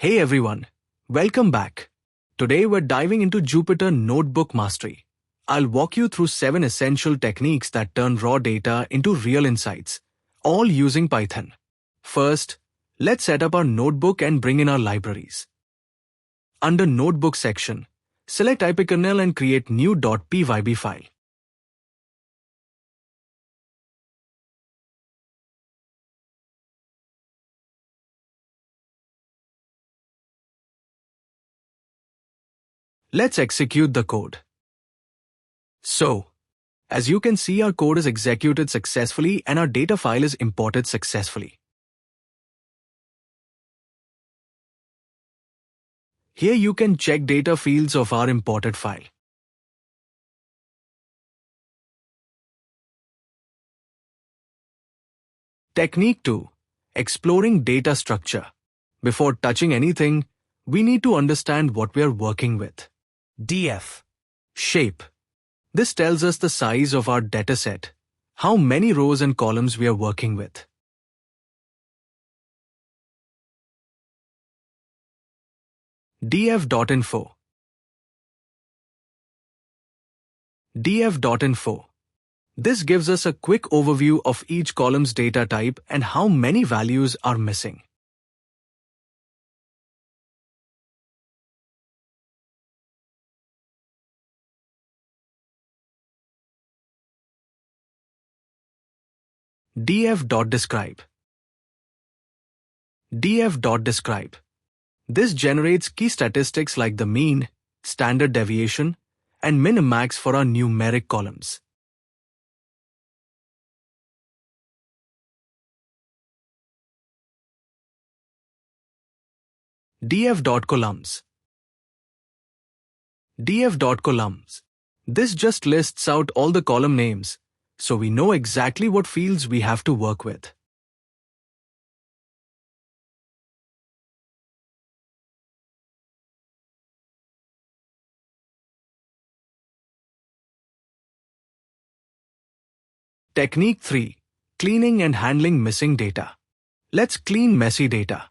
Hey everyone, welcome back. Today we're diving into Jupyter Notebook Mastery. I'll walk you through 7 essential techniques that turn raw data into real insights, all using Python. First, let's set up our notebook and bring in our libraries. Under Notebook section, select ipkernel and create new .pyb file. Let's execute the code. So, as you can see, our code is executed successfully and our data file is imported successfully. Here you can check data fields of our imported file. Technique 2. Exploring data structure. Before touching anything, we need to understand what we are working with. df. Shape. This tells us the size of our dataset, how many rows and columns we are working with. df.info. df.info. This gives us a quick overview of each column's data type and how many values are missing. df.describe. df.describe. This generates key statistics like the mean, standard deviation, and min and max for our numeric columns. df.columns. df.columns. This just lists out all the column names, so we know exactly what fields we have to work with. Technique 3. Cleaning and handling missing data. Let's clean messy data.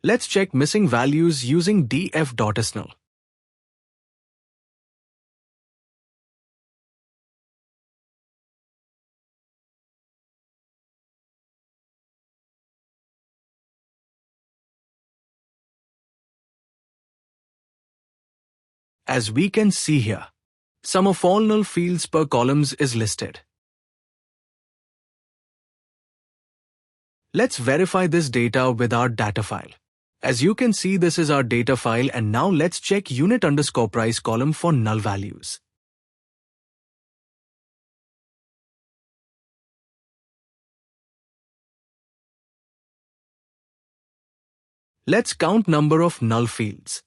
Let's check missing values using df.snl. As we can see here, sum of all null fields per columns is listed. Let's verify this data with our data file. As you can see, this is our data file, and now let's check unit_price column for null values. Let's count number of null fields.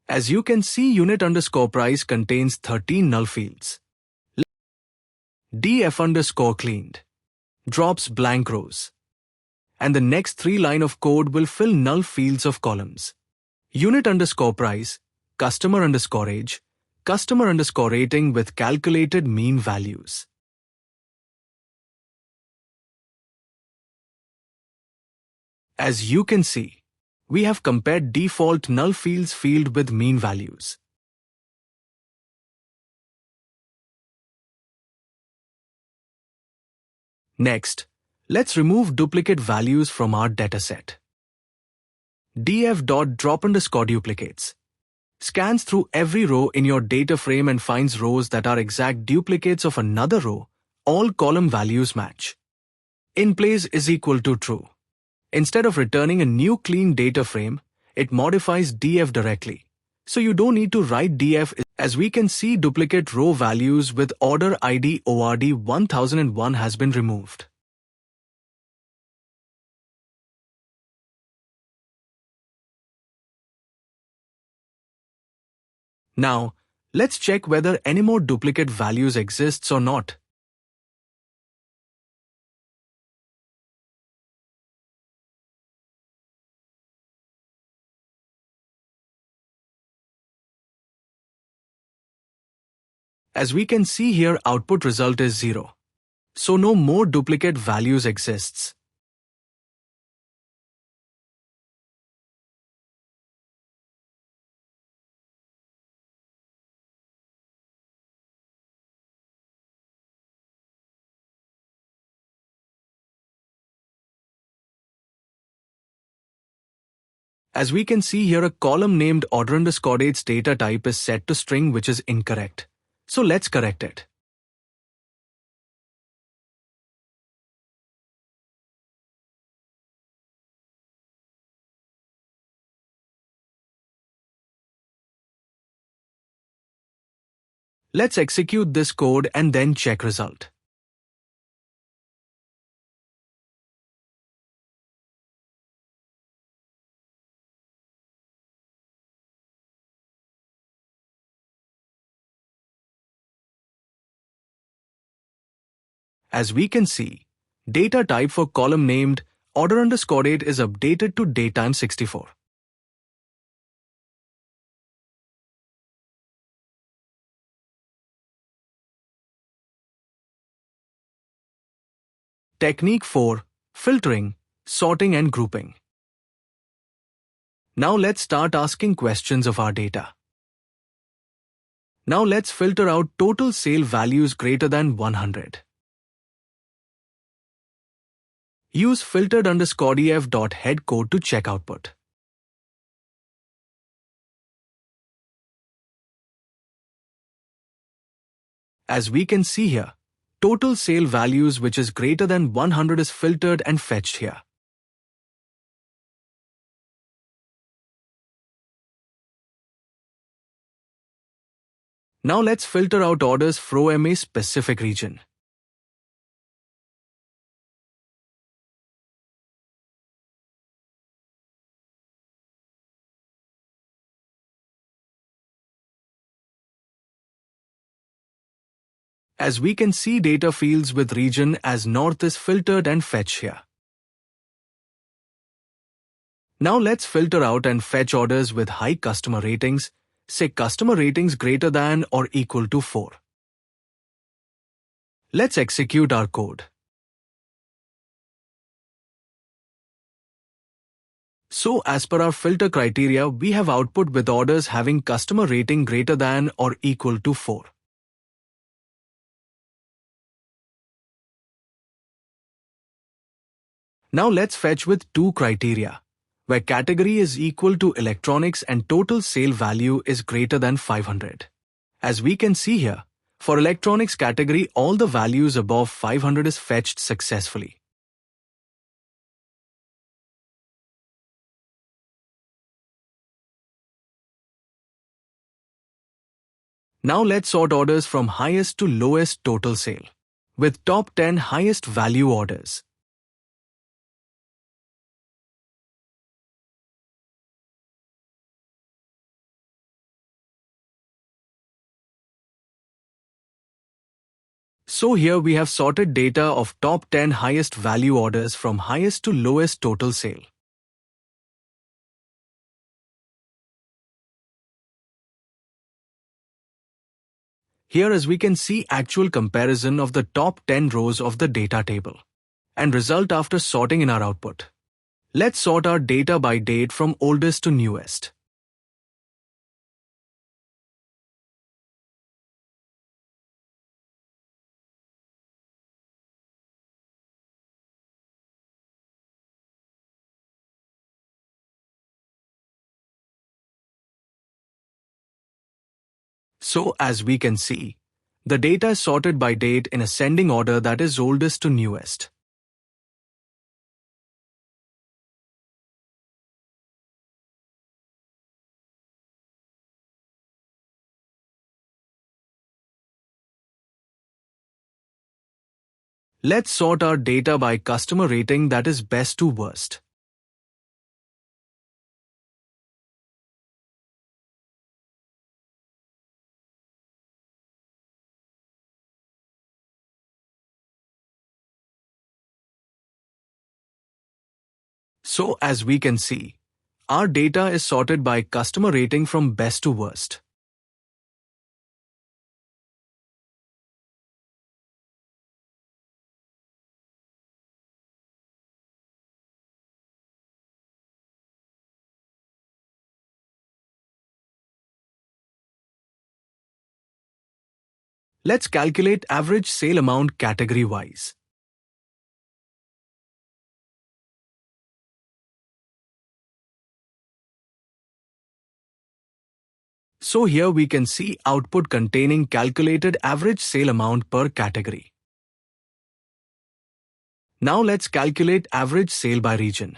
As you can see, unit_price contains 13 null fields. df_cleaned drops blank rows. And the next 3 lines of code will fill null fields of columns. Unit_price, customer_age, customer_rating with calculated mean values. As you can see, we have compared default null fields field with mean values. Next, let's remove duplicate values from our dataset. df.drop_duplicates scans through every row in your data frame and finds rows that are exact duplicates of another row. All column values match. In place is equal to true. Instead of returning a new clean data frame, it modifies df directly. So you don't need to write df. As we can see, duplicate row values with order ID ORD 1001 has been removed. Now, let's check whether any more duplicate values exists or not. As we can see here, output result is 0. So no more duplicate values exists. As we can see here, a column named order_date's data type is set to string, which is incorrect. So let's correct it. Let's execute this code and then check result. As we can see, data type for column named order_date is updated to date time 64. Technique 4. Filtering, sorting and grouping. Now let's start asking questions of our data. Now let's filter out total sale values greater than 100. Use filtered_df.head code to check output. As we can see here, total sale values which is greater than 100 is filtered and fetched here. Now let's filter out orders from a specific region. As we can see, data fields with region as north is filtered and fetched here. Now let's filter out and fetch orders with high customer ratings, say customer ratings greater than or equal to 4. Let's execute our code. So as per our filter criteria, we have output with orders having customer rating greater than or equal to 4. Now let's fetch with two criteria, where category is equal to electronics and total sale value is greater than 500. As we can see here, for electronics category, all the values above 500 is fetched successfully. Now let's sort orders from highest to lowest total sale, with top 10 highest value orders. So here we have sorted data of top 10 highest value orders from highest to lowest total sale. Here as we can see actual comparison of the top 10 rows of the data table and result after sorting in our output. Let's sort our data by date from oldest to newest. So as we can see, the data is sorted by date in ascending order, that is oldest to newest. Let's sort our data by customer rating, that is best to worst. So as we can see, our data is sorted by customer rating from best to worst. Let's calculate average sale amount category-wise. So here we can see output containing calculated average sale amount per category. Now let's calculate average sale by region.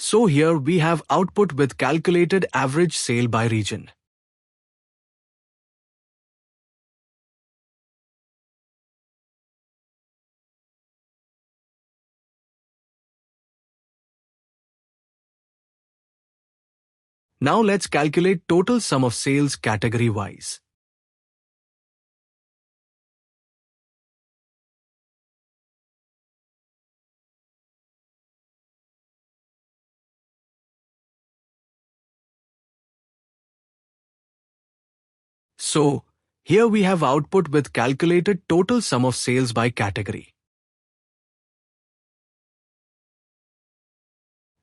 So here we have output with calculated average sale by region. Now let's calculate total sum of sales category-wise. So, here we have output with calculated total sum of sales by category.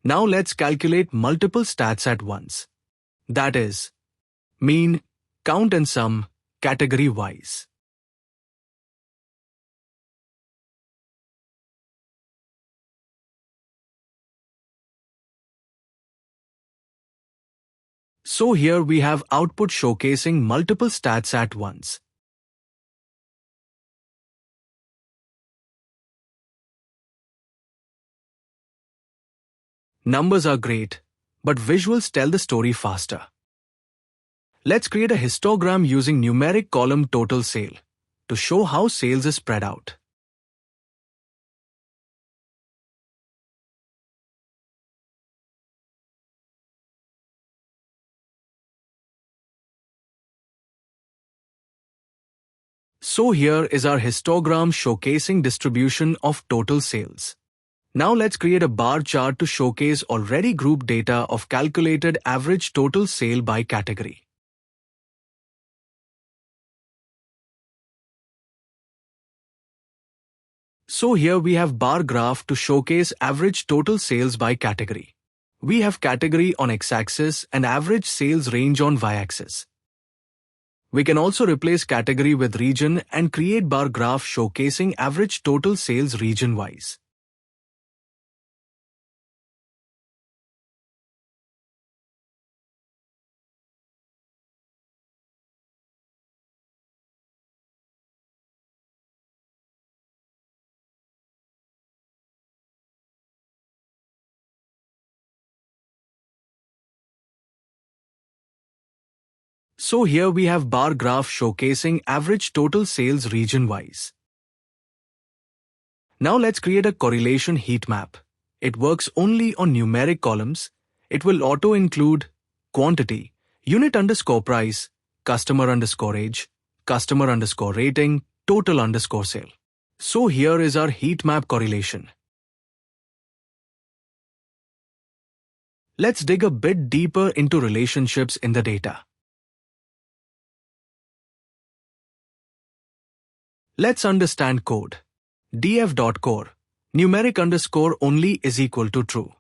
Now let's calculate multiple stats at once. That is, mean, count and sum, category-wise. So here we have output showcasing multiple stats at once. Numbers are great, but visuals tell the story faster. Let's create a histogram using numeric column total sale to show how sales is spread out. So here is our histogram showcasing distribution of total sales. Now let's create a bar chart to showcase already grouped data of calculated average total sale by category. So here we have bar graph to showcase average total sales by category. We have category on x-axis and average sales range on y-axis. We can also replace category with region and create bar graph showcasing average total sales region-wise. So here we have bar graph showcasing average total sales region-wise. Now let's create a correlation heat map. It works only on numeric columns. It will auto-include quantity, unit underscore price, customer underscore age, customer underscore rating, total underscore sale. So here is our heat map correlation. Let's dig a bit deeper into relationships in the data. Let's understand code. df.core, numeric underscore only is equal to true.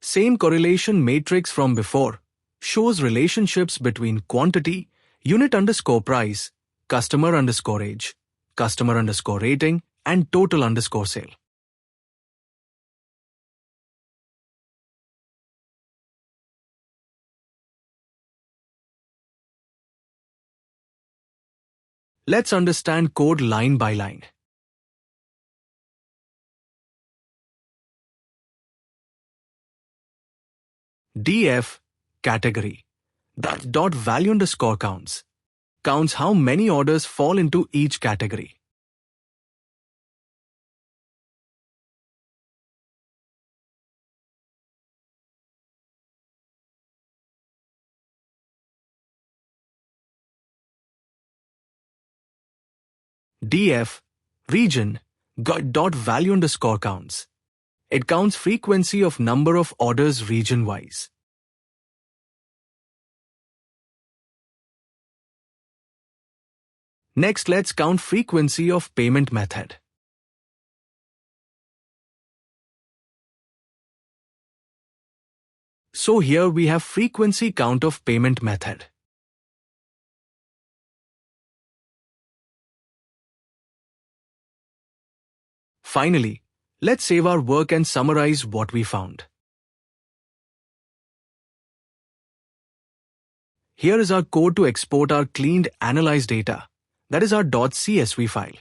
Same correlation matrix from before, shows relationships between quantity, unit underscore price, customer underscore age, customer underscore rating, and total underscore sale. Let's understand code line by line. df category, that's dot value underscore counts how many orders fall into each category. df region dot value underscore counts. It counts frequency of number of orders region-wise. Next, let's count frequency of payment method. So here we have frequency count of payment method. Finally, let's save our work and summarize what we found. Here is our code to export our cleaned analyzed data, that is our .csv file.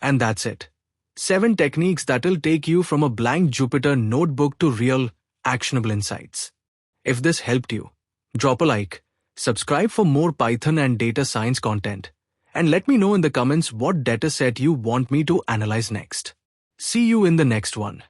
And that's it. 7 techniques that will take you from a blank Jupyter notebook to real, actionable insights. If this helped you, drop a like, subscribe for more Python and data science content, and let me know in the comments what dataset you want me to analyze next. See you in the next one.